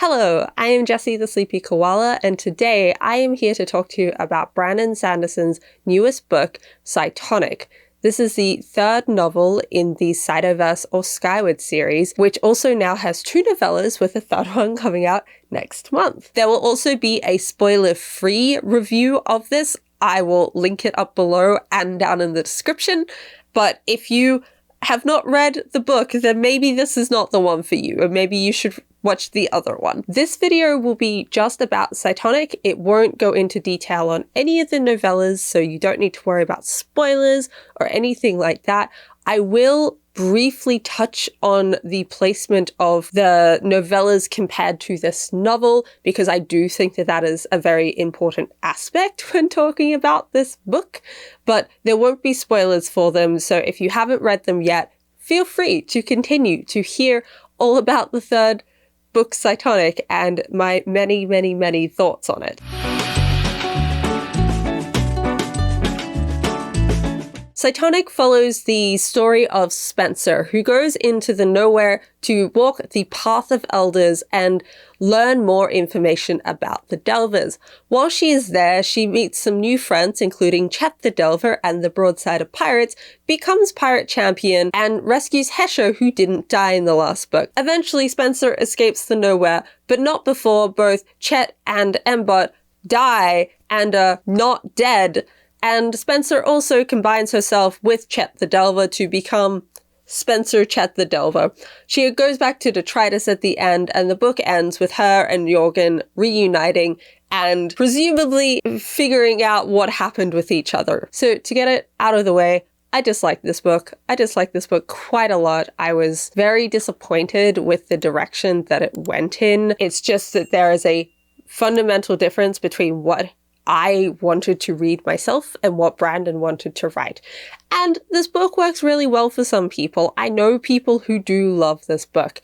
Hello, I am Jessie the Sleepy Koala, and today I am here to talk to you about Brandon Sanderson's newest book, Cytonic. This is the third novel in the Cytoverse or Skyward series, which also now has two novellas with a third one coming out next month. There will also be a spoiler-free review of this. I will link it up below and down in the description, but if you have not read the book, then maybe this is not the one for you, or maybe you should watch the other one. This video will be just about Cytonic. It won't go into detail on any of the novellas, so you don't need to worry about spoilers or anything like that. I will briefly touch on the placement of the novellas compared to this novel, because I do think that that is a very important aspect when talking about this book, but there won't be spoilers for them, so if you haven't read them yet, feel free to continue to hear all about the third book, Cytonic, and my many thoughts on it. Cytonic follows the story of Spensa, who goes into the nowhere to walk the path of elders and learn more information about the Delvers. While she is there, she meets some new friends, including Chet the Delver and the Broadside of Pirates, becomes pirate champion, and rescues Hesher, who didn't die in the last book. Eventually, Spensa escapes the nowhere, but not before both Chet and Embot die and are not dead. And Spensa also combines herself with Chet the Delver to become Spensa Chet the Delver. She goes back to Detritus at the end, and the book ends with her and Jorgen reuniting and presumably figuring out what happened with each other. So to get it out of the way, I dislike this book. I dislike this book quite a lot. I was very disappointed with the direction that it went in. It's just that there is a fundamental difference between what I wanted to read myself and what Brandon wanted to write. And this book works really well for some people. I know people who do love this book.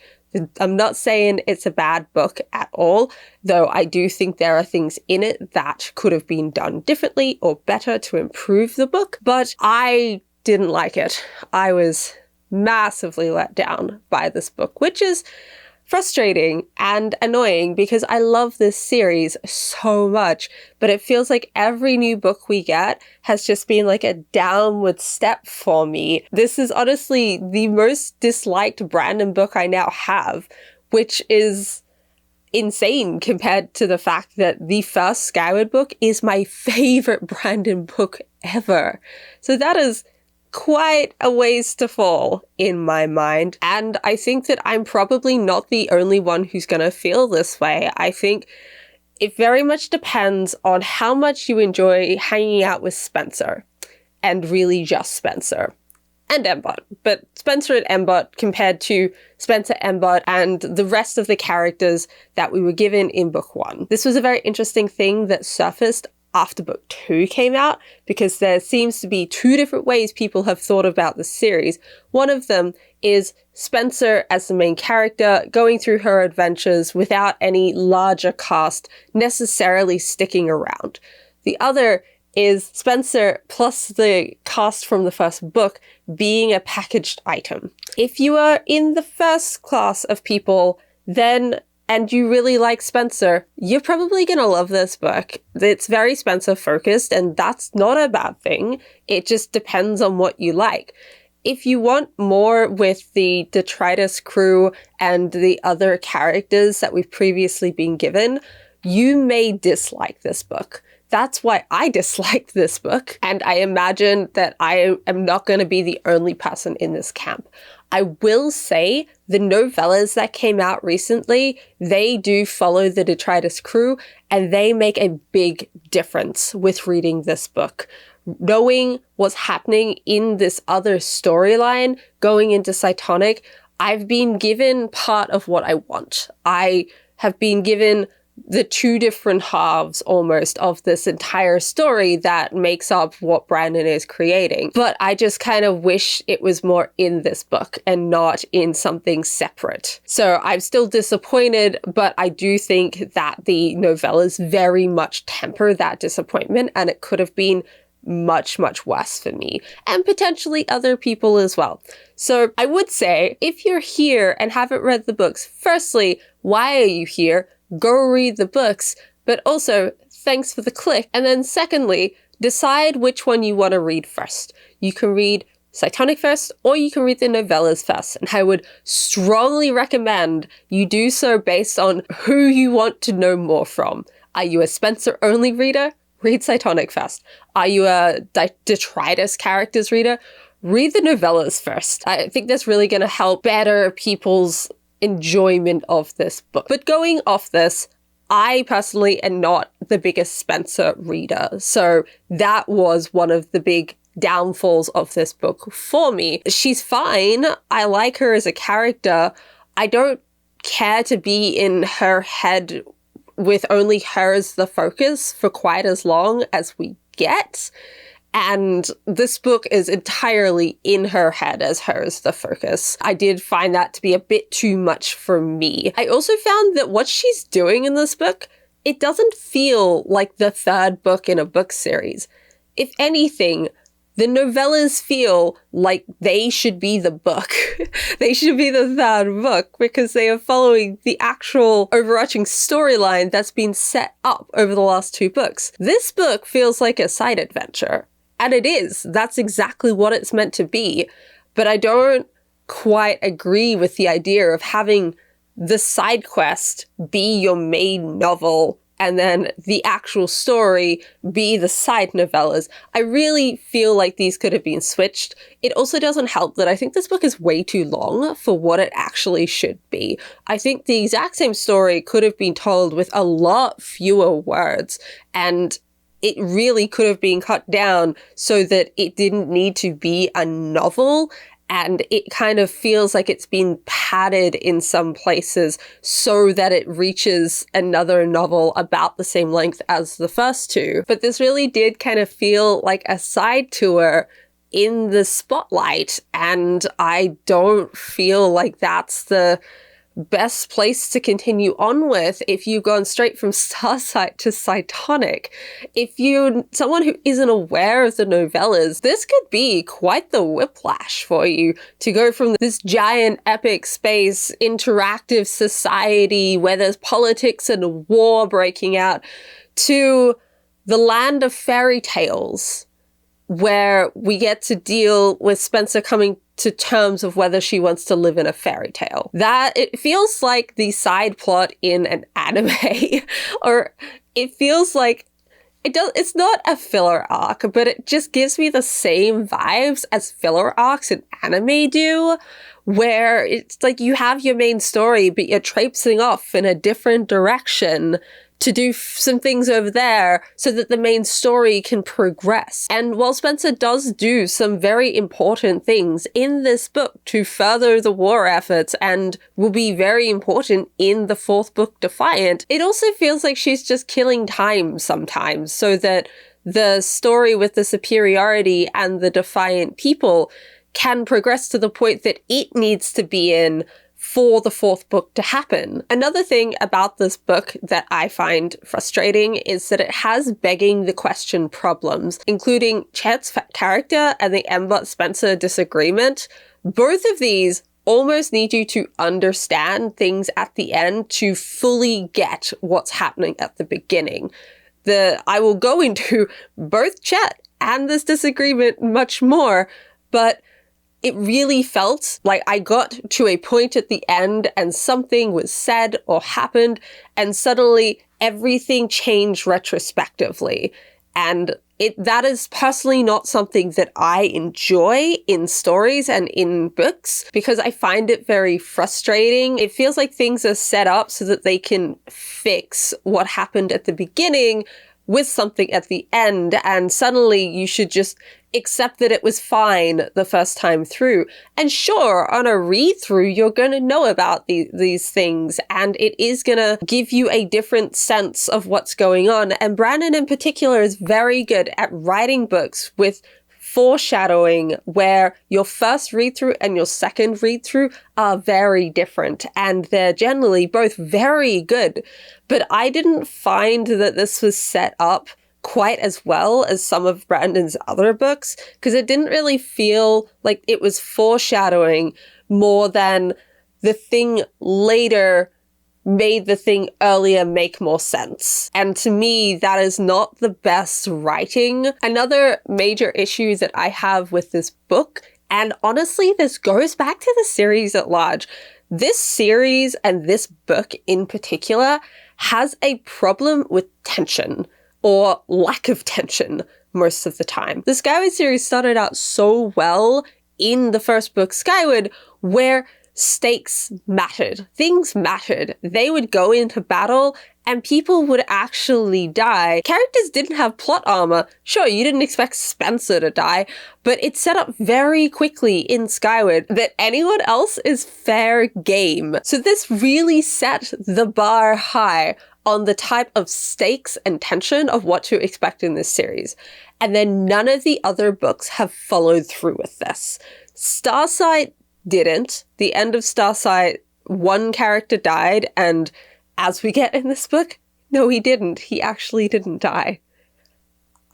I'm not saying it's a bad book at all, though I do think there are things in it that could have been done differently or better to improve the book, but I didn't like it. I was massively let down by this book, which is frustrating and annoying because I love this series so much, but it feels like every new book we get has just been like a downward step for me. This is honestly the most disliked Brandon book I now have, which is insane compared to the fact that the first Skyward book is my favorite Brandon book ever. So that is quite a ways to fall in my mind, and I think that I'm probably not the only one who's gonna feel this way. I think it very much depends on how much you enjoy hanging out with Spensa, and really just Spensa and Embot, but Spensa and Embot compared to Spensa, Embot, and the rest of the characters that we were given in book one. This was a very interesting thing that surfaced after book 2 came out, because there seems to be two different ways people have thought about the series. One of them is Spensa as the main character going through her adventures without any larger cast necessarily sticking around. The other is Spensa plus the cast from the first book being a packaged item. If you are in the first class of people, and you really like Spensa, you're probably gonna love this book. It's very Spensa focused, and that's not a bad thing. It just depends on what you like. If you want more with the Detritus crew and the other characters that we've previously been given, you may dislike this book. That's why I disliked this book, and I imagine that I am not going to be the only person in this camp. I will say the novellas that came out recently, they do follow the Detritus crew, and they make a big difference with reading this book. Knowing what's happening in this other storyline going into Cytonic, I've been given part of what I want. I have been given the two different halves almost of this entire story that makes up what Brandon is creating. But I just kind of wish it was more in this book and not in something separate. So I'm still disappointed, but I do think that the novellas very much temper that disappointment, and it could have been much, much worse for me, and potentially other people as well. So I would say, if you're here and haven't read the books, firstly, why are you here? Go read the books, but also thanks for the click. And then secondly, decide which one you want to read first. You can read Cytonic first, or you can read the novellas first. And I would strongly recommend you do so based on who you want to know more from. Are you a Spensa only reader? Read Cytonic first. Are you a detritus characters reader? Read the novellas first. I think that's really going to help better people's enjoyment of this book. But going off this, I personally am not the biggest Spensa reader. So that was one of the big downfalls of this book for me. She's fine. I like her as a character. I don't care to be in her head with only her as the focus for quite as long as we get. And this book is entirely in her head as her as the focus. I did find that to be a bit too much for me. I also found that what she's doing in this book, it doesn't feel like the third book in a book series. If anything, the novellas feel like they should be the book. They should be the third book because they are following the actual overarching storyline that's been set up over the last two books. This book feels like a side adventure. And it is. That's exactly what it's meant to be. But I don't quite agree with the idea of having the side quest be your main novel and then the actual story be the side novellas. I really feel like these could have been switched. It also doesn't help that I think this book is way too long for what it actually should be. I think the exact same story could have been told with a lot fewer words, and it really could have been cut down so that it didn't need to be a novel. And it kind of feels like it's been padded in some places so that it reaches another novel about the same length as the first two. But this really did kind of feel like a side tour in the spotlight. And I don't feel like that's the best place to continue on with if you've gone straight from Starsight to Cytonic. If you're someone who isn't aware of the novellas, this could be quite the whiplash for you to go from this giant epic space interactive society where there's politics and war breaking out to the land of fairy tales where we get to deal with Spensa coming to terms of whether she wants to live in a fairy tale. That it feels like the side plot in an anime, or it feels like it's not a filler arc, but it just gives me the same vibes as filler arcs in anime do, where it's like you have your main story, but you're traipsing off in a different direction to do some things over there so that the main story can progress. And while Spensa does do some very important things in this book to further the war efforts and will be very important in the fourth book, Defiant, it also feels like she's just killing time sometimes so that the story with the superiority and the Defiant people can progress to the point that it needs to be in for the fourth book to happen. Another thing about this book that I find frustrating is that it has begging the question problems, including Chet's character and the Spensa disagreement. Both of these almost need you to understand things at the end to fully get what's happening at the beginning. I will go into both Chet and this disagreement much more, but it really felt like I got to a point at the end and something was said or happened and suddenly everything changed retrospectively. And that is personally not something that I enjoy in stories and in books because I find it very frustrating. It feels like things are set up so that they can fix what happened at the beginning with something at the end, and suddenly you should just accept that it was fine the first time through. And sure, on a read-through, you're going to know about these things, and it is going to give you a different sense of what's going on. And Brandon in particular is very good at writing books with foreshadowing where your first read-through and your second read-through are very different, and they're generally both very good. But I didn't find that this was set up quite as well as some of Brandon's other books, because it didn't really feel like it was foreshadowing more than the thing later made the thing earlier make more sense. And to me, that is not the best writing. Another major issue that I have with this book, and honestly, this goes back to the series at large. This series and this book in particular has a problem with tension, or lack of tension most of the time. The Skyward series started out so well in the first book, Skyward, where stakes mattered. Things mattered. They would go into battle and people would actually die. Characters didn't have plot armor. Sure, you didn't expect Spensa to die, but it's set up very quickly in Skyward that anyone else is fair game. So this really set the bar high on the type of stakes and tension of what to expect in this series. And then none of the other books have followed through with this. Starsight didn't. The end of Starsight, one character died, and as we get in this book, no, he didn't. He actually didn't die.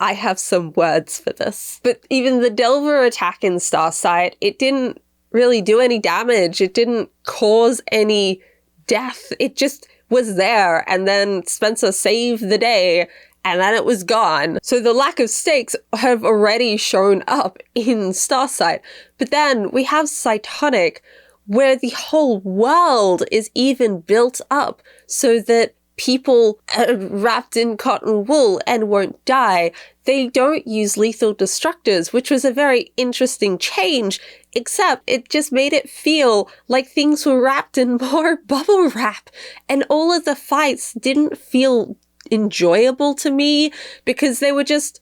I have some words for this. But even the Delver attack in Starsight, it didn't really do any damage. It didn't cause any death. It just was there, and then Spensa saved the day, and then it was gone. So the lack of stakes have already shown up in Starsight. But then we have Cytonic, where the whole world is even built up so that people are wrapped in cotton wool and won't die. They don't use lethal destructors, which was a very interesting change, except it just made it feel like things were wrapped in more bubble wrap. And all of the fights didn't feel enjoyable to me because they were just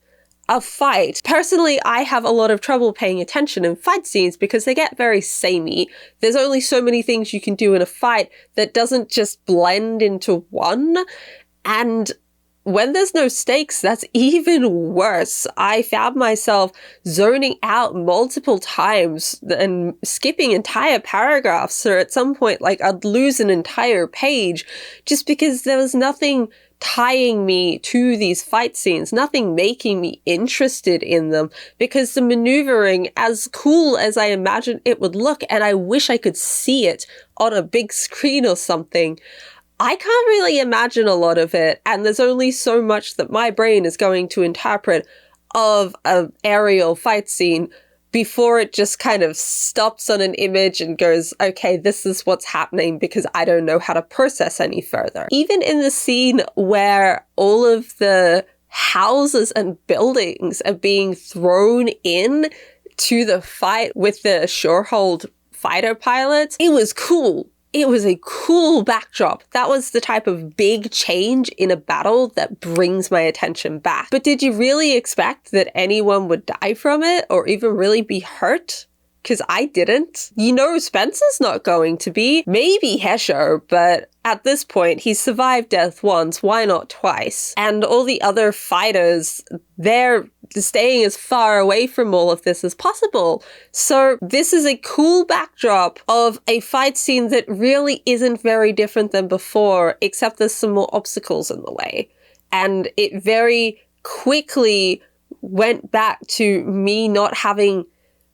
a fight. Personally, I have a lot of trouble paying attention in fight scenes because they get very samey. There's only so many things you can do in a fight that doesn't just blend into one. And when there's no stakes, that's even worse. I found myself zoning out multiple times and skipping entire paragraphs. So at some point, like, I'd lose an entire page just because there was nothing tying me to these fight scenes, nothing making me interested in them, because the maneuvering, as cool as I imagine it would look, and I wish I could see it on a big screen or something, I can't really imagine a lot of it, and there's only so much that my brain is going to interpret of an aerial fight scene before it just kind of stops on an image and goes, okay, this is what's happening, because I don't know how to process any further. Even in the scene where all of the houses and buildings are being thrown in to the fight with the Shorehold fighter pilots, it was cool. It was a cool backdrop. That was the type of big change in a battle that brings my attention back. But did you really expect that anyone would die from it or even really be hurt? Because I didn't. You know, Spensa's not going to be. Maybe Hesher, but at this point, he's survived death once. Why not twice? And all the other fighters, they're staying as far away from all of this as possible. So this is a cool backdrop of a fight scene that really isn't very different than before, except there's some more obstacles in the way. And it very quickly went back to me not having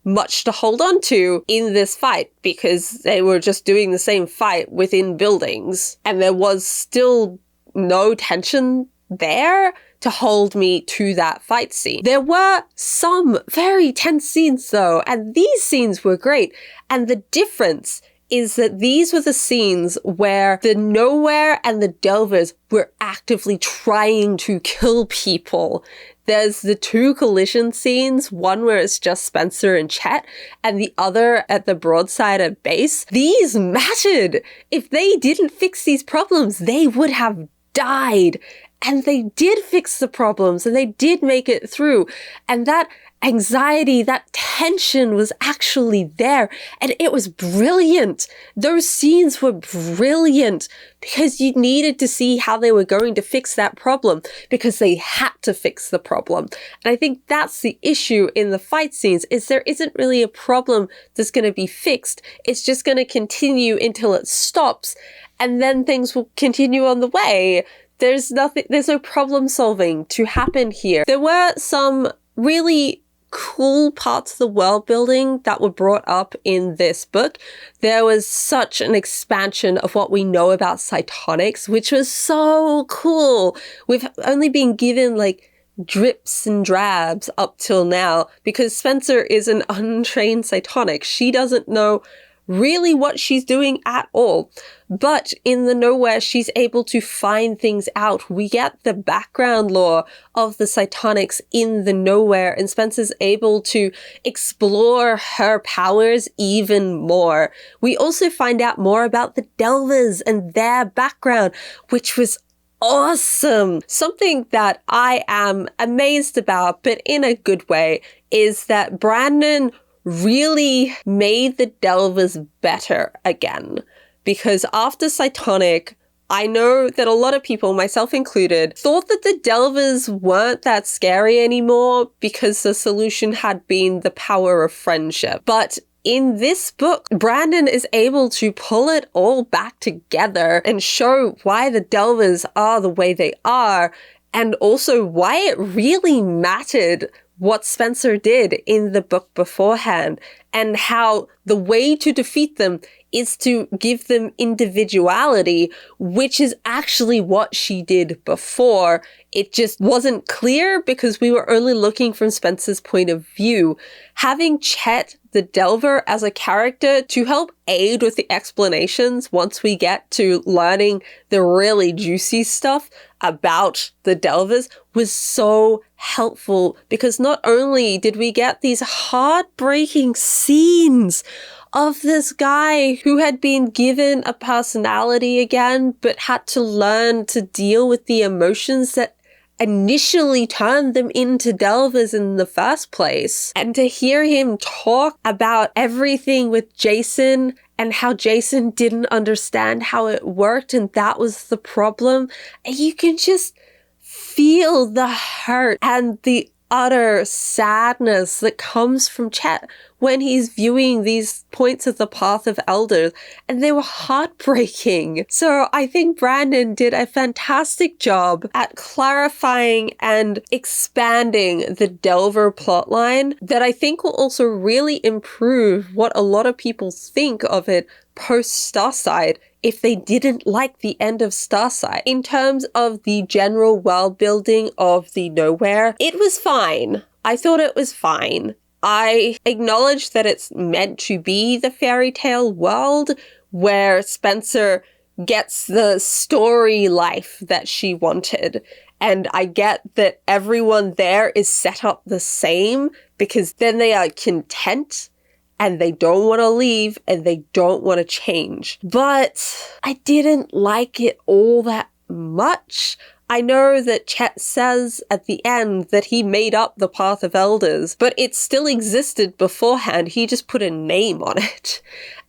much to hold on to in this fight because they were just doing the same fight within buildings, and there was still no tension there to hold me to that fight scene. There were some very tense scenes though, and these scenes were great. And the difference is that these were the scenes where the Nowhere and the Delvers were actively trying to kill people. There's the two collision scenes, one where it's just Spensa and Chet, and the other at the Broadside at base. These mattered. If they didn't fix these problems, they would have died. And they did fix the problems, and they did make it through. And that anxiety, that tension was actually there, and it was brilliant. Those scenes were brilliant because you needed to see how they were going to fix that problem, because they had to fix the problem. And I think that's the issue in the fight scenes, is there isn't really a problem that's going to be fixed. It's just going to continue until it stops, and then things will continue on the way. There's no problem solving to happen here. There were some really cool parts of the world building that were brought up in this book. There was such an expansion of what we know about Cytonics, which was so cool. We've only been given like drips and drabs up till now because Spensa is an untrained Cytonic. She doesn't know really what she's doing at all. But in the nowhere, she's able to find things out. We get the background lore of the Cytonics in the nowhere, and Spensa's able to explore her powers even more. We also find out more about the Delvers and their background, which was awesome. Something that I am amazed about, but in a good way, is that Brandon really made the Delvers better again. Because after Cytonic, I know that a lot of people, myself included, thought that the Delvers weren't that scary anymore because the solution had been the power of friendship. But in this book, Brandon is able to pull it all back together and show why the Delvers are the way they are, and also why it really mattered what Spensa did in the book beforehand, and how the way to defeat them is to give them individuality, which is actually what she did before. It just wasn't clear because we were only looking from Spensa's point of view. Having Chet the Delver as a character to help aid with the explanations once we get to learning the really juicy stuff about the Delvers was so helpful, because not only did we get these heartbreaking scenes of this guy who had been given a personality again, but had to learn to deal with the emotions that initially turned them into Delvers in the first place. And to hear him talk about everything with Jason and how Jason didn't understand how it worked, and that was the problem. And you can just feel the hurt and the utter sadness that comes from Chet when he's viewing these points of the Path of Elders, and they were heartbreaking. So I think Brandon did a fantastic job at clarifying and expanding the Delver plotline that I think will also really improve what a lot of people think of it post-Starsight if they didn't like the end of Starsight. In terms of the general world building of the Nowhere, it was fine. I thought it was fine. I acknowledge that it's meant to be the fairy tale world where Spensa gets the story life that she wanted. And I get that everyone there is set up the same, because then they are content and they don't want to leave and they don't want to change. But I didn't like it all that much. I know that Chet says at the end that he made up the Path of Elders, but it still existed beforehand. He just put a name on it.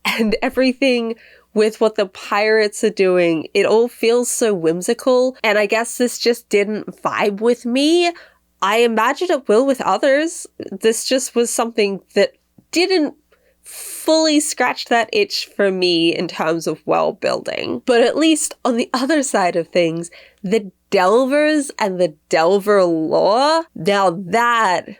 And everything with what the pirates are doing, it all feels so whimsical. And I guess this just didn't vibe with me. I imagine it will with others. This just was something that didn't fully scratch that itch for me in terms of world building. But at least on the other side of things, the Delvers and the Delver lore, now that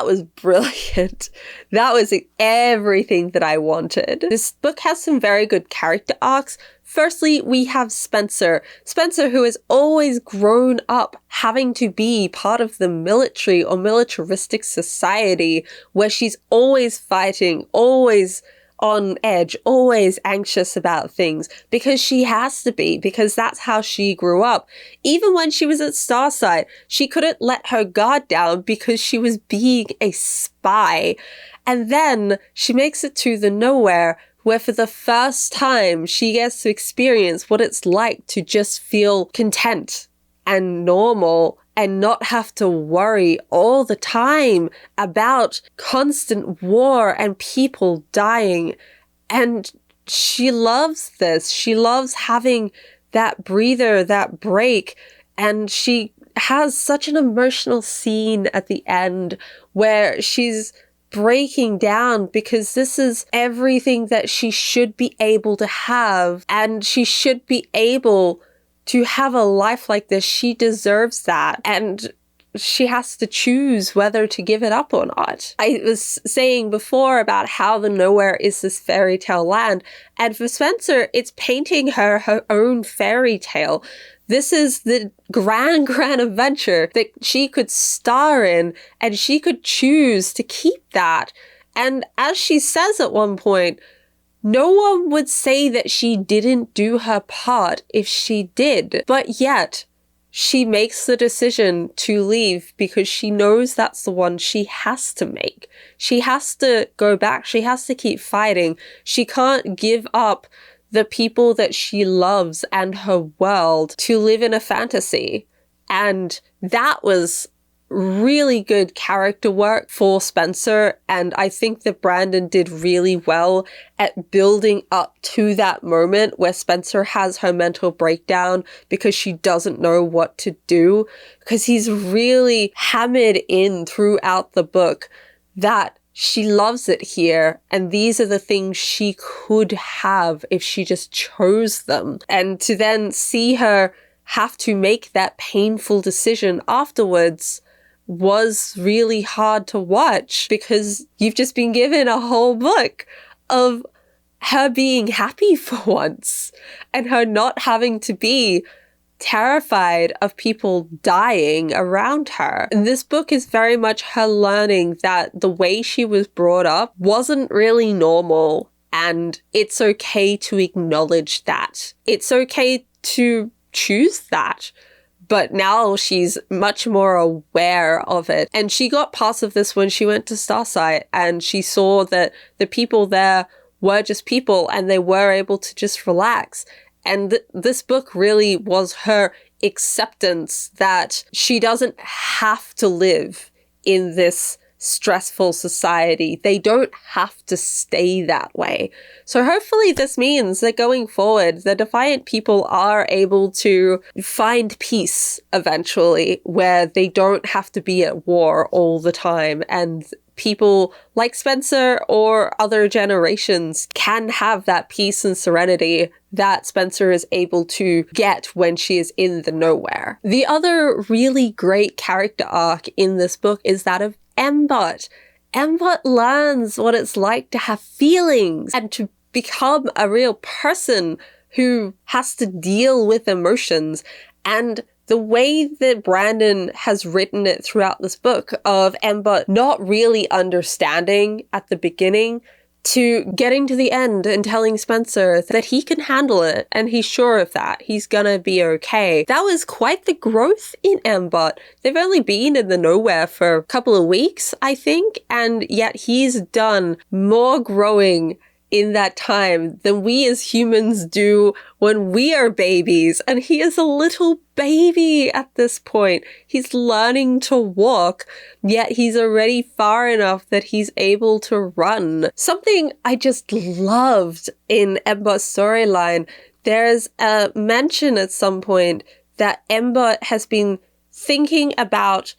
was brilliant. That was everything that I wanted. This book has some very good character arcs. Firstly, we have Spensa, who has always grown up having to be part of the military or militaristic society, where she's always fighting, always on edge, always anxious about things, because she has to be, because that's how she grew up. Even when she was at Starsight, she couldn't let her guard down because she was being a spy. And then she makes it to the Nowhere, where for the first time she gets to experience what it's like to just feel content and normal and not have to worry all the time about constant war and people dying. And she loves this. She loves having that breather, that break. And she has such an emotional scene at the end where she's breaking down, because this is everything that she should be able to have, and she should be able to have a life like this. She deserves that. And she has to choose whether to give it up or not. I was saying before about how the nowhere is this fairy tale land. And for Spensa, it's painting her own fairy tale. This is the grand adventure that she could star in, and she could choose to keep that. And as she says at one point, no one would say that she didn't do her part if she did. But yet, she makes the decision to leave because she knows that's the one she has to make. She has to go back. She has to keep fighting. She can't give up the people that she loves and her world to live in a fantasy. And that was really good character work for Spensa, and I think that Brandon did really well at building up to that moment where Spensa has her mental breakdown because she doesn't know what to do, because he's really hammered in throughout the book that she loves it here, and these are the things she could have if she just chose them. And to then see her have to make that painful decision afterwards was really hard to watch, because you've just been given a whole book of her being happy for once and her not having to be terrified of people dying around her. And this book is very much her learning that the way she was brought up wasn't really normal, and it's okay to acknowledge that. It's okay to choose that. But now she's much more aware of it. And she got parts of this when she went to Starsight, and she saw that the people there were just people and they were able to just relax. And this book really was her acceptance that she doesn't have to live in this stressful society. They don't have to stay that way. So hopefully this means that going forward, the Defiant people are able to find peace eventually, where they don't have to be at war all the time, and people like Spensa or other generations can have that peace and serenity that Spensa is able to get when she is in the nowhere. The other really great character arc in this book is that of Embot. Embot learns what it's like to have feelings and to become a real person who has to deal with emotions. And the way that Brandon has written it throughout this book of Embot not really understanding at the beginning to getting to the end and telling Spensa that he can handle it and he's sure of that. He's gonna be okay. That was quite the growth in Embot. They've only been in the nowhere for a couple of weeks, I think, and yet he's done more growing in that time than we as humans do when we are babies. And he is a little baby at this point. He's learning to walk, yet he's already far enough that he's able to run. Something I just loved in Embot's storyline, there's a mention at some point that Embot has been thinking about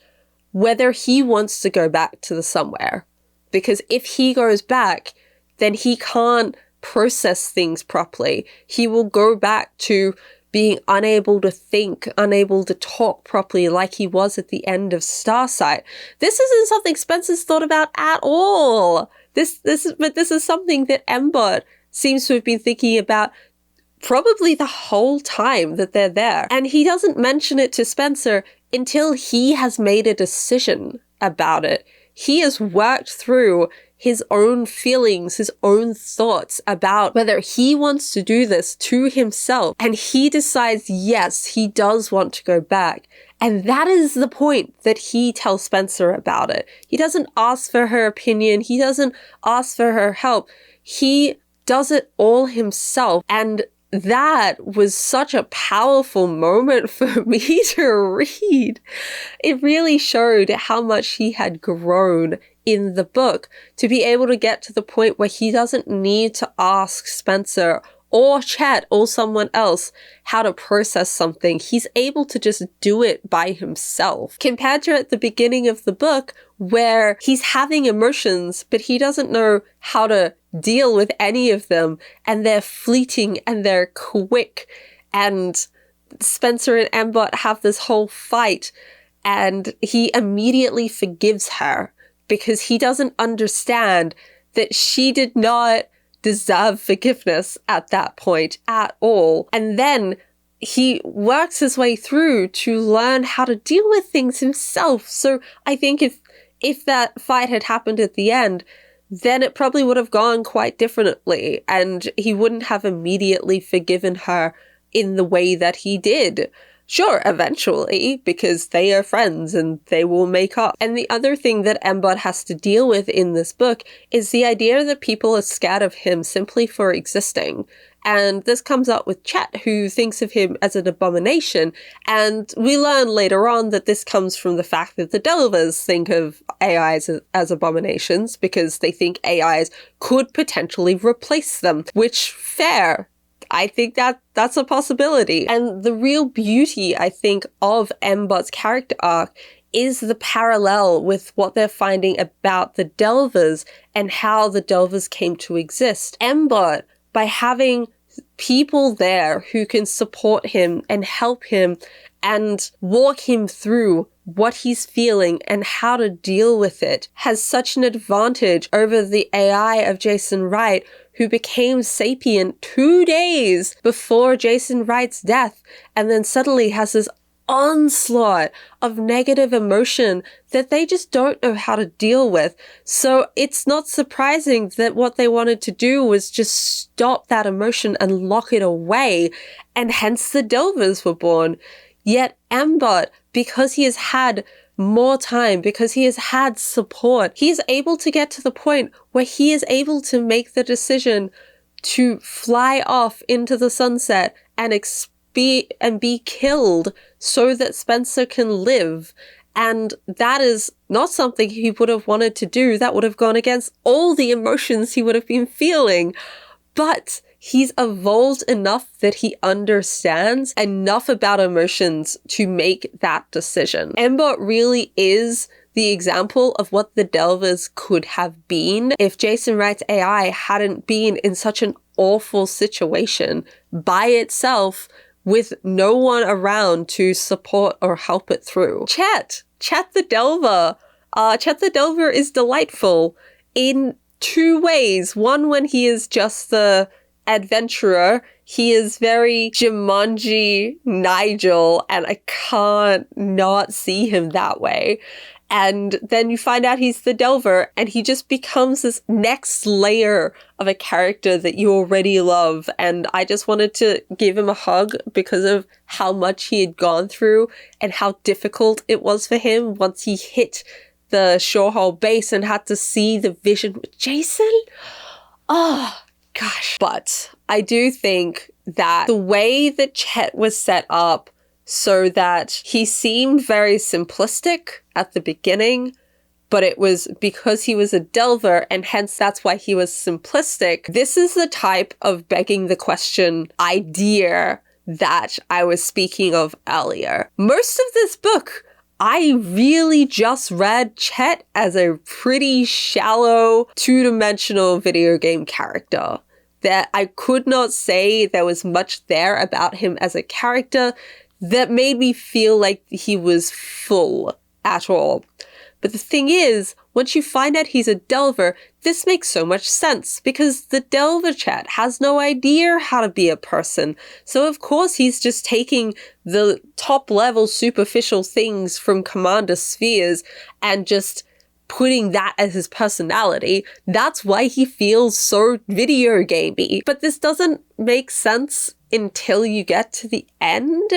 whether he wants to go back to the somewhere. Because if he goes back, then he can't process things properly. He will go back to being unable to think, unable to talk properly like he was at the end of Starsight. This isn't something Spensa's thought about at all. This is something that Embot seems to have been thinking about probably the whole time that they're there. And he doesn't mention it to Spensa until he has made a decision about it. He has worked through his own feelings, his own thoughts about whether he wants to do this to himself. And he decides, yes, he does want to go back. And that is the point that he tells Spensa about it. He doesn't ask for her opinion. He doesn't ask for her help. He does it all himself. And that was such a powerful moment for me to read. It really showed how much he had grown in the book to be able to get to the point where he doesn't need to ask Spensa or Chet or someone else how to process something. He's able to just do it by himself. Compared to at the beginning of the book where he's having emotions, but he doesn't know how to deal with any of them, and they're fleeting and they're quick, and Spensa and Mbot have this whole fight, and he immediately forgives her because he doesn't understand that she did not deserve forgiveness at that point at all. And then he works his way through to learn how to deal with things himself. So I think if that fight had happened at the end, then it probably would have gone quite differently, and he wouldn't have immediately forgiven her in the way that he did. Sure, eventually, because they are friends and they will make up. And the other thing that Mbot has to deal with in this book is the idea that people are scared of him simply for existing. And this comes up with Chet, who thinks of him as an abomination. And we learn later on that this comes from the fact that the Delvers think of AIs as abominations because they think AIs could potentially replace them, which, fair. I think that's a possibility. And the real beauty, I think, of Mbot's character arc is the parallel with what they're finding about the Delvers and how the Delvers came to exist. Mbot, by having people there who can support him and help him and walk him through what he's feeling and how to deal with it, has such an advantage over the AI of Jason Wright, who became sapient 2 days before Jason Wright's death, and then suddenly has this onslaught of negative emotion that they just don't know how to deal with. So it's not surprising that what they wanted to do was just stop that emotion and lock it away, and hence the Delvers were born. Yet Mbot, because he has had more time, because he has had support, he is able to get to the point where he is able to make the decision to fly off into the sunset and be killed so that Spensa can live. And that is not something he would have wanted to do. That would have gone against all the emotions he would have been feeling. But he's evolved enough that he understands enough about emotions to make that decision. Mbot really is the example of what the Delvers could have been if Jason Wright's AI hadn't been in such an awful situation by itself with no one around to support or help it through. Chet the Delver. Chet the Delver is delightful in 2 ways. One, when he is just the adventurer, he is very Jumanji Nigel, and I can't not see him that way. And then you find out he's the Delver, and he just becomes this next layer of a character that you already love. And I just wanted to give him a hug because of how much he had gone through and how difficult it was for him once he hit the Shorehull base and had to see the vision with Jason. Oh, gosh. But I do think that the way that Chet was set up so that he seemed very simplistic at the beginning, but it was because he was a Delver, and hence that's why he was simplistic. This is the type of begging the question idea that I was speaking of earlier. Most of this book, I really just read Chet as a pretty shallow, two-dimensional video game character. That I could not say there was much there about him as a character that made me feel like he was full at all. But the thing is, once you find out he's a Delver, this makes so much sense because the Delver Chet has no idea how to be a person. So of course he's just taking the top level superficial things from Commander Spheres and just putting that as his personality. That's why he feels so video gamey. But this doesn't make sense until you get to the end.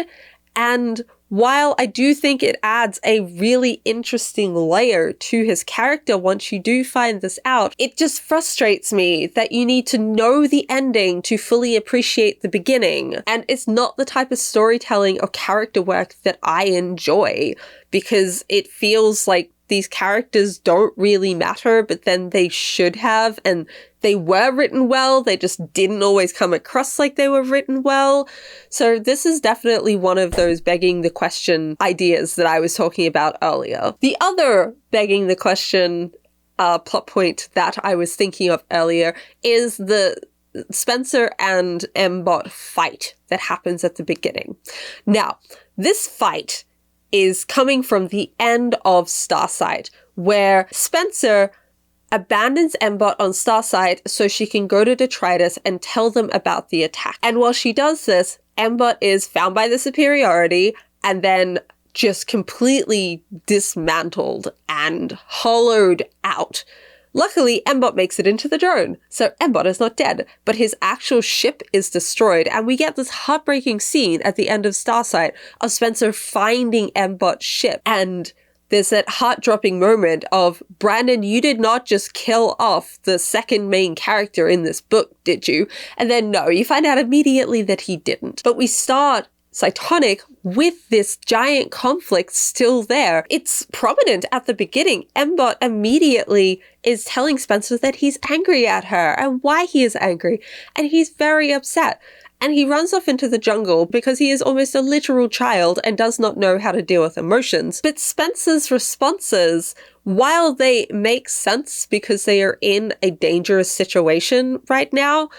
And while I do think it adds a really interesting layer to his character once you do find this out, it just frustrates me that you need to know the ending to fully appreciate the beginning. And it's not the type of storytelling or character work that I enjoy, because it feels like these characters don't really matter, but then they should have, and they were written well, they just didn't always come across like they were written well. So this is definitely one of those begging the question ideas that I was talking about earlier. The other begging the question plot point that I was thinking of earlier is the Spensa and Mbot fight that happens at the beginning. Now, this fight is coming from the end of Starsight, where Spensa abandons Mbot on Starsight so she can go to Detritus and tell them about the attack. And while she does this, Mbot is found by the Superiority and then just completely dismantled and hollowed out. Luckily, Mbot makes it into the drone, so Mbot is not dead, but his actual ship is destroyed, and we get this heartbreaking scene at the end of Starsight of Spensa finding Mbot's ship, and there's that heart-dropping moment of, Brandon, you did not just kill off the second main character in this book, did you? And then no, you find out immediately that he didn't. But we start Cytonic with this giant conflict still there. It's prominent at the beginning. Mbot immediately is telling Spensa that he's angry at her and why he is angry, and he's very upset. And he runs off into the jungle because he is almost a literal child and does not know how to deal with emotions. But Spensa's responses, while they make sense because they are in a dangerous situation right now,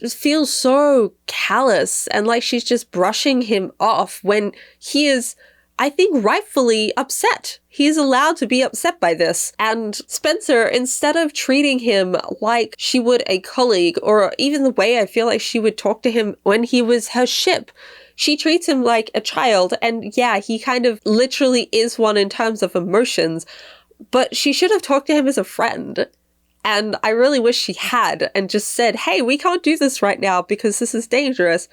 feels so callous and like she's just brushing him off when he is, I think, rightfully upset. He is allowed to be upset by this. And Spensa, instead of treating him like she would a colleague, or even the way I feel like she would talk to him when he was her ship, she treats him like a child. And yeah, he kind of literally is one in terms of emotions, but she should have talked to him as a friend. And I really wish she had and just said, hey, we can't do this right now because this is dangerous.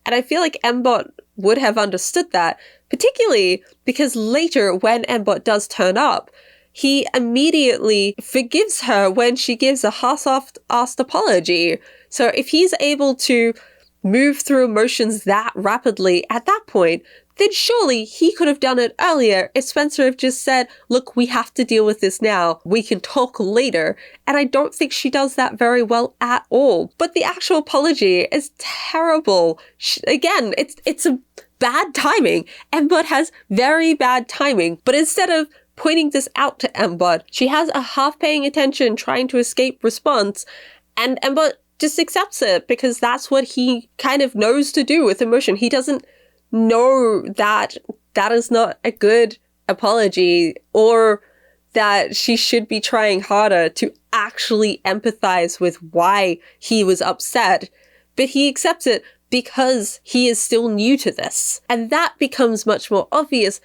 And I feel like Mbot would have understood that, particularly because later when Mbot does turn up, he immediately forgives her when she gives a half-assed apology. So if he's able to move through emotions that rapidly at that point, then surely he could have done it earlier if Spensa had just said, look, we have to deal with this now. We can talk later. And I don't think she does that very well at all. But the actual apology is terrible. Again, it's a bad timing. Mbot has very bad timing. But instead of pointing this out to Mbot, she has a half paying attention, trying to escape response. And Mbot just accepts it because that's what he kind of knows to do with emotion. He doesn't know that that is not a good apology, or that she should be trying harder to actually empathize with why he was upset. But he accepts it because he is still new to this. And that becomes much more obvious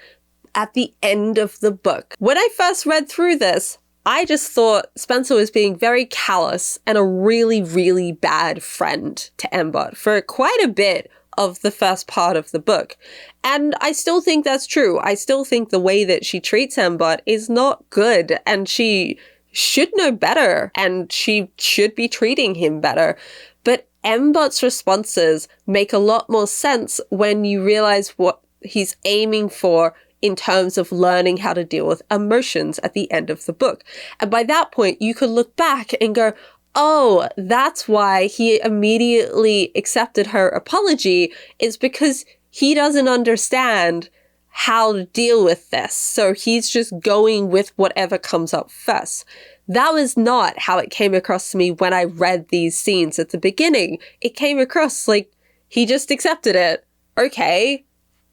at the end of the book. When I first read through this, I just thought Spensa was being very callous and a really, really bad friend to Mbot for quite a bit of the first part of the book. And I still think that's true. I still think the way that she treats Mbot is not good, and she should know better, and she should be treating him better. But Mbot's responses make a lot more sense when you realize what he's aiming for in terms of learning how to deal with emotions at the end of the book. And by that point, you could look back and go, oh, that's why he immediately accepted her apology, is because he doesn't understand how to deal with this. So he's just going with whatever comes up first. That was not how it came across to me when I read these scenes at the beginning. It came across like he just accepted it. Okay,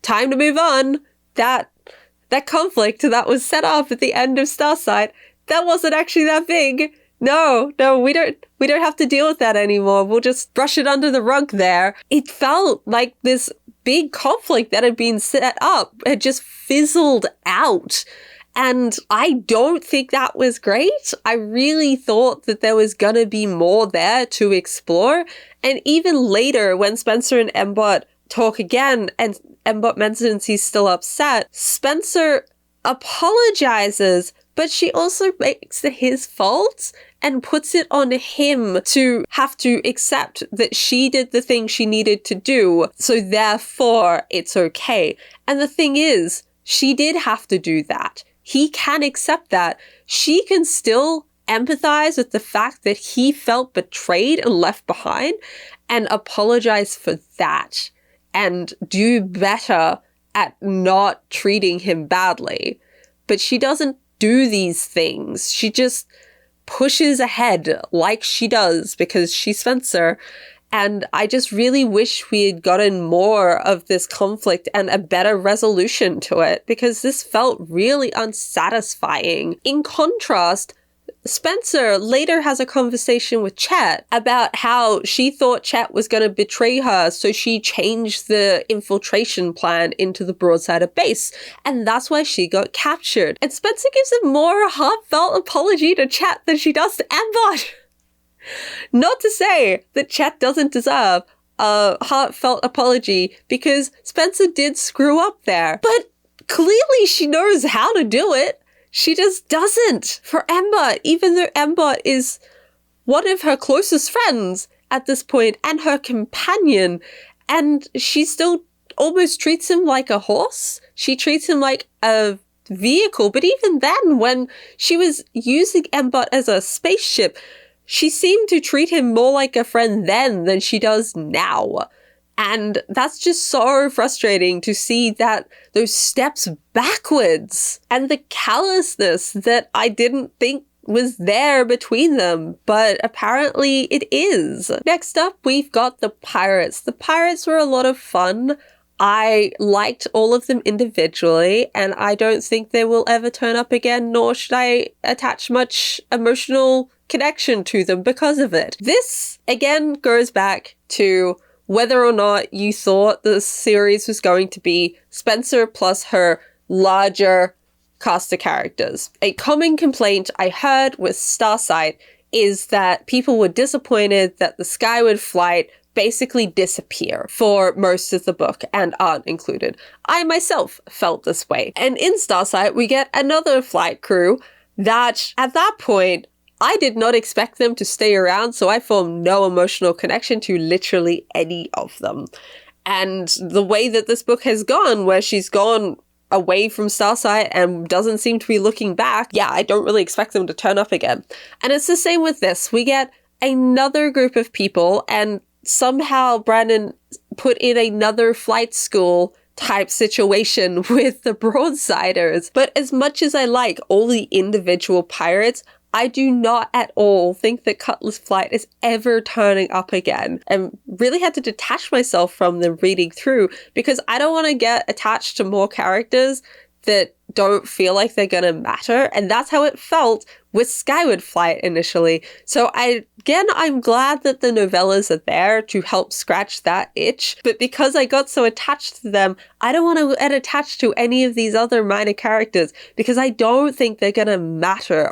time to move on. That conflict that was set up at the end of Starsight, that wasn't actually that big. No, we don't have to deal with that anymore. We'll just brush it under the rug there. It felt like this big conflict that had been set up had just fizzled out. And I don't think that was great. I really thought that there was going to be more there to explore. And even later, when Spensa and Mbot talk again, and Mbot mentions he's still upset, Spensa apologizes, but she also makes it his fault and puts it on him to have to accept that she did the thing she needed to do, so therefore it's okay. And the thing is, she did have to do that. He can accept that. She can still empathize with the fact that he felt betrayed and left behind and apologize for that and do better at not treating him badly. But she doesn't do these things. She just pushes ahead like she does because she's Spensa. And I just really wish we had gotten more of this conflict and a better resolution to it, because this felt really unsatisfying. In contrast, Spensa later has a conversation with Chet about how she thought Chet was going to betray her, so she changed the infiltration plan into the Broadsider base, and that's why she got captured. And Spensa gives a more heartfelt apology to Chet than she does to Embot. Not to say that Chet doesn't deserve a heartfelt apology, because Spensa did screw up there, but clearly she knows how to do it. She just doesn't for Embot, even though Embot is one of her closest friends at this point and her companion, and she still almost treats him like a horse. She treats him like a vehicle, but even then, when she was using Embot as a spaceship, she seemed to treat him more like a friend then than she does now. And that's just so frustrating to see that those steps backwards and the callousness that I didn't think was there between them, but apparently it is. Next up, we've got the pirates. The pirates were a lot of fun. I liked all of them individually, and I don't think they will ever turn up again, nor should I attach much emotional connection to them because of it. This, again, goes back to whether or not you thought the series was going to be Spensa plus her larger cast of characters. A common complaint I heard with Starsight is that people were disappointed that the Skyward flight basically disappear for most of the book and aren't included. I myself felt this way. And in Starsight, we get another flight crew that, at that point, I did not expect them to stay around, so I formed no emotional connection to literally any of them. And the way that this book has gone, where she's gone away from Starsight and doesn't seem to be looking back, yeah, I don't really expect them to turn up again. And it's the same with this. We get another group of people, and somehow Brandon put in another flight school type situation with the Broadsiders. But as much as I like all the individual pirates, I do not at all think that Cutlass Flight is ever turning up again, and really had to detach myself from them reading through, because I don't want to get attached to more characters that don't feel like they're going to matter. And that's how it felt with Skyward Flight initially. So I'm glad that the novellas are there to help scratch that itch. But because I got so attached to them, I don't want to get attached to any of these other minor characters, because I don't think they're going to matter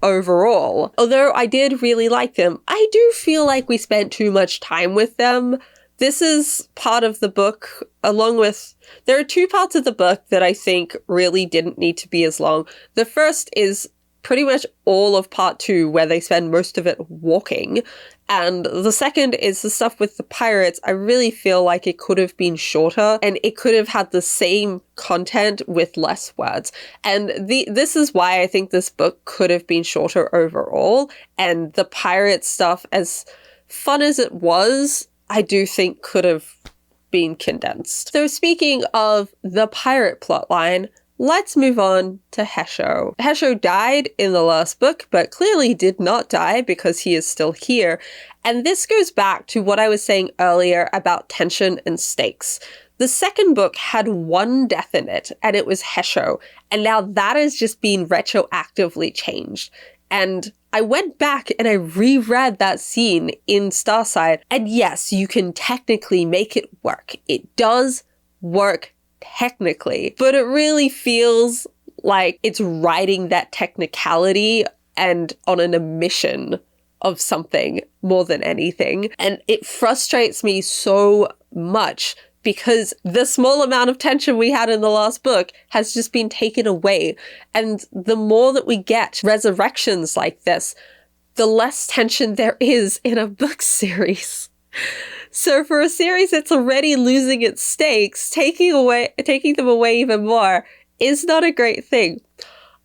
overall. Although I did really like them, I do feel like we spent too much time with them. This is part of the book, there are two parts of the book that I think really didn't need to be as long. The first is pretty much all of part 2, where they spend most of it walking. And the second is the stuff with the pirates. I really feel like it could have been shorter, and it could have had the same content with less words. And this is why I think this book could have been shorter overall. And the pirate stuff, as fun as it was, I do think could have been condensed. So speaking of the pirate plotline, let's move on to Hesho. Hesho died in the last book, but clearly did not die because he is still here. And this goes back to what I was saying earlier about tension and stakes. The second book had one death in it, and it was Hesho. And now that has just been retroactively changed. And I went back and I reread that scene in Starsight, and yes, you can technically make it work. It does work technically, but it really feels like it's writing that technicality and on an omission of something more than anything. And it frustrates me so much, because the small amount of tension we had in the last book has just been taken away. And the more that we get resurrections like this, the less tension there is in a book series. So for a series that's already losing its stakes, taking them away even more is not a great thing.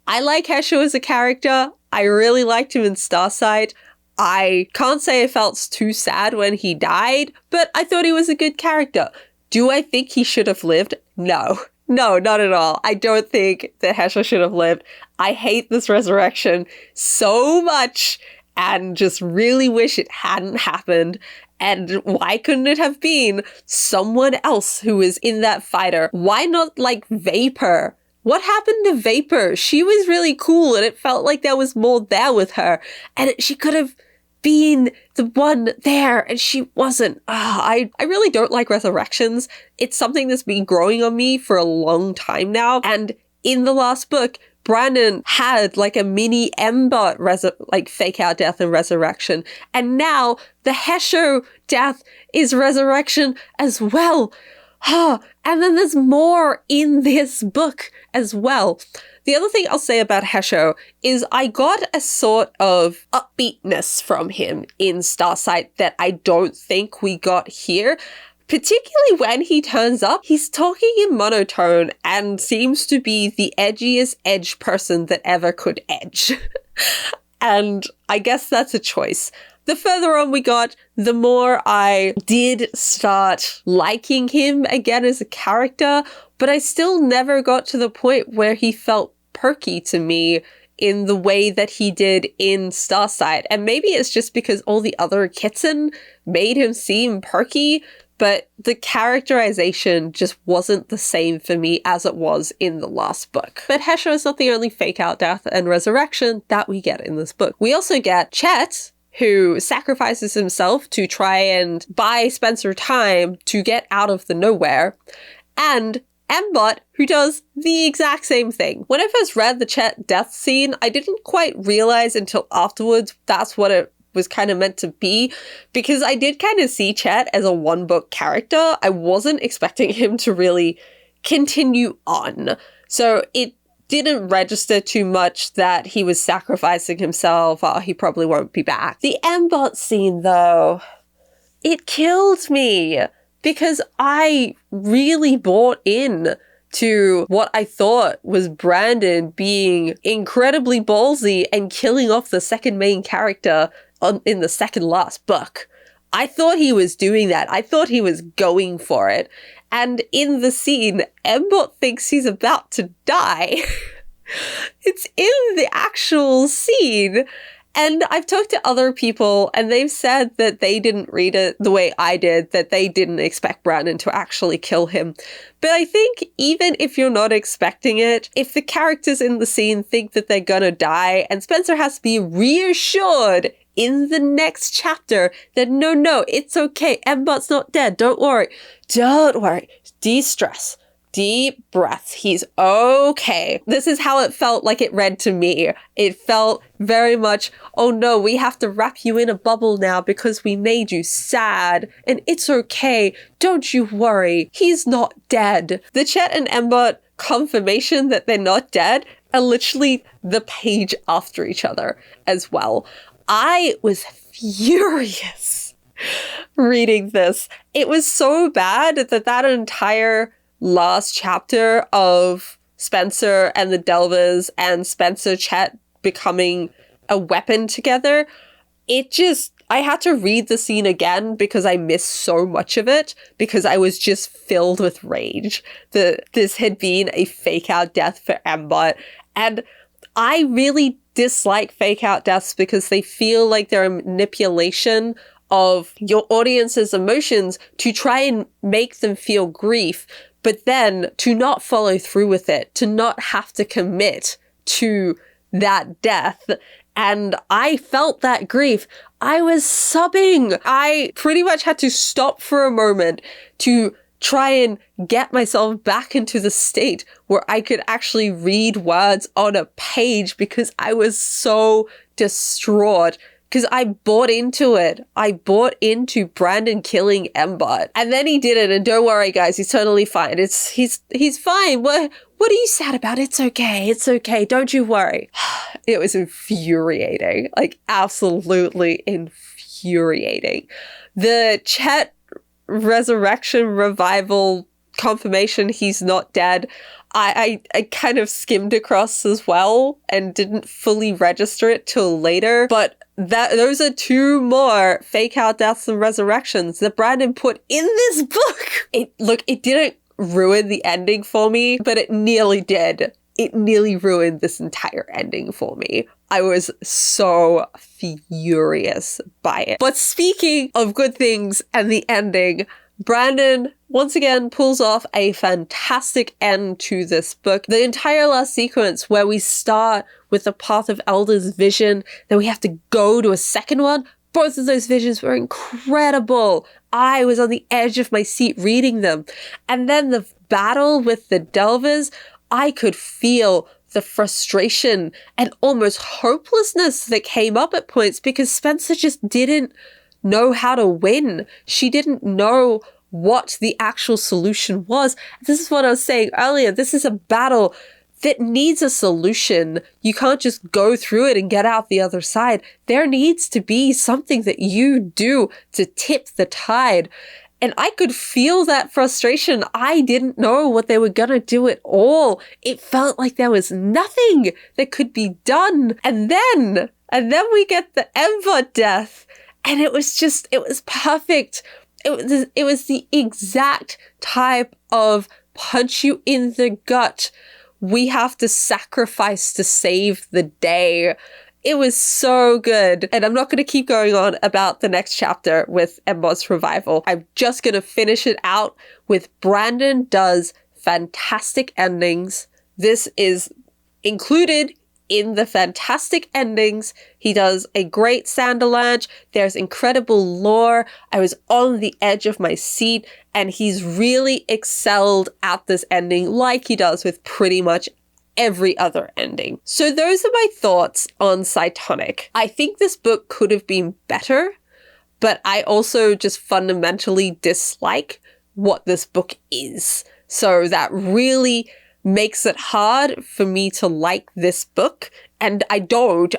I like Hesho as a character. I really liked him in Starsight. I can't say I felt too sad when he died, but I thought he was a good character. Do I think he should have lived? No. No, not at all. I don't think that Hesha should have lived. I hate this resurrection so much and just really wish it hadn't happened. And why couldn't it have been someone else who was in that fighter? Why not, like, Vapor? What happened to Vapor? She was really cool and it felt like there was more there with her. And she could have been the one there and she wasn't. I really don't like resurrections. It's something that's been growing on me for a long time now. And in the last book, Brandon had like a mini M-bot fake out death and resurrection. And now the Hesho death is resurrection as well. And then there's more in this book as well. The other thing I'll say about Hesho is I got a sort of upbeatness from him in Starsight that I don't think we got here. Particularly when he turns up, he's talking in monotone and seems to be the edgiest edge person that ever could edge. And I guess that's a choice. The further on we got, the more I did start liking him again as a character, but I still never got to the point where he felt perky to me in the way that he did in Starsight. And maybe it's just because all the other Kitten made him seem perky, but the characterization just wasn't the same for me as it was in the last book. But Hesho is not the only fake out death and resurrection that we get in this book. We also get Chet, who sacrifices himself to try and buy Spensa time to get out of the nowhere, and M-bot, who does the exact same thing. When I first read the Chet death scene, I didn't quite realize until afterwards that's what it was kind of meant to be, because I did kind of see Chet as a one-book character. I wasn't expecting him to really continue on. So it didn't register too much that he was sacrificing himself. Oh, he probably won't be back. The M-bot scene, though, it killed me because I really bought in to what I thought was Brandon being incredibly ballsy and killing off the second main character in the second last book. I thought he was doing that. I thought he was going for it. And in the scene, M-bot thinks he's about to die. It's in the actual scene. And I've talked to other people and they've said that they didn't read it the way I did, that they didn't expect Brandon to actually kill him. But I think even if you're not expecting it, if the characters in the scene think that they're gonna die, and Spensa has to be reassured in the next chapter that no, it's okay. M-bot's not dead. Don't worry. De-stress. Deep breaths. He's okay. This is how it felt like it read to me. It felt very much, oh no, we have to wrap you in a bubble now because we made you sad. And it's okay. Don't you worry. He's not dead. The Chet and M-bot confirmation that they're not dead are literally the page after each other as well. I was furious reading this. It was so bad that entire last chapter of Spensa and the Delvers and Spensa Chet becoming a weapon together, I had to read the scene again because I missed so much of it because I was just filled with rage that this had been a fake out death for M-bot. And I really dislike fake out deaths because they feel like they're a manipulation of your audience's emotions to try and make them feel grief, but then to not follow through with it, to not have to commit to that death. And I felt that grief. I was sobbing. I pretty much had to stop for a moment to try and get myself back into the state where I could actually read words on a page because I was so distraught because I bought into it. I bought into Brandon killing M-bot. And then he did it, and don't worry guys, he's totally fine. He's fine. What are you sad about? It's okay. It's okay. Don't you worry. It was infuriating. Like, absolutely infuriating. The Chet resurrection revival confirmation he's not dead, I kind of skimmed across as well and didn't fully register it till later, but those are two more fake out deaths and resurrections that Brandon put in this book. It didn't ruin the ending for me, but it nearly did. It nearly ruined this entire ending for me. I was so furious by it. But speaking of good things and the ending, Brandon once again pulls off a fantastic end to this book. The entire last sequence where we start with the Path of Elders vision, then we have to go to a second one. Both of those visions were incredible. I was on the edge of my seat reading them. And then the battle with the Delvers, I could feel the frustration and almost hopelessness that came up at points because Spensa just didn't know how to win. She didn't know what the actual solution was. This is what I was saying earlier. This is a battle that needs a solution. You can't just go through it and get out the other side. There needs to be something that you do to tip the tide. And I could feel that frustration. I didn't know what they were gonna do at all. It felt like there was nothing that could be done. And then we get the Ember death. And it was perfect. It was the exact type of punch you in the gut. We have to sacrifice to save the day. It was so good. And I'm not going to keep going on about the next chapter with Ember's revival. I'm just going to finish it out with Brandon does fantastic endings. This is included in the fantastic endings. He does a great Sanderlanche. There's incredible lore. I was on the edge of my seat, and he's really excelled at this ending like he does with pretty much every other ending. So those are my thoughts on Cytonic. I think this book could have been better, but I also just fundamentally dislike what this book is. So that really makes it hard for me to like this book. And I don't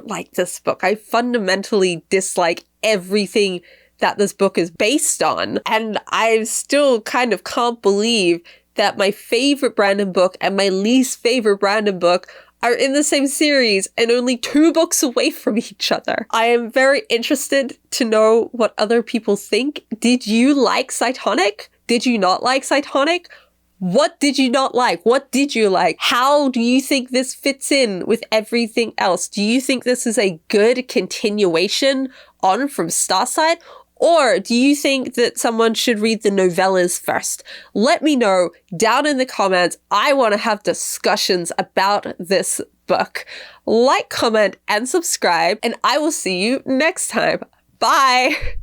like this book. I fundamentally dislike everything that this book is based on. And I still kind of can't believe that my favorite Brandon book and my least favorite Brandon book are in the same series and only 2 books away from each other. I am very interested to know what other people think. Did you like Cytonic? Did you not like Cytonic? What did you not like? What did you like? How do you think this fits in with everything else? Do you think this is a good continuation on from Starsight? Or do you think that someone should read the novellas first? Let me know down in the comments. I want to have discussions about this book. Like, comment, and subscribe, and I will see you next time. Bye!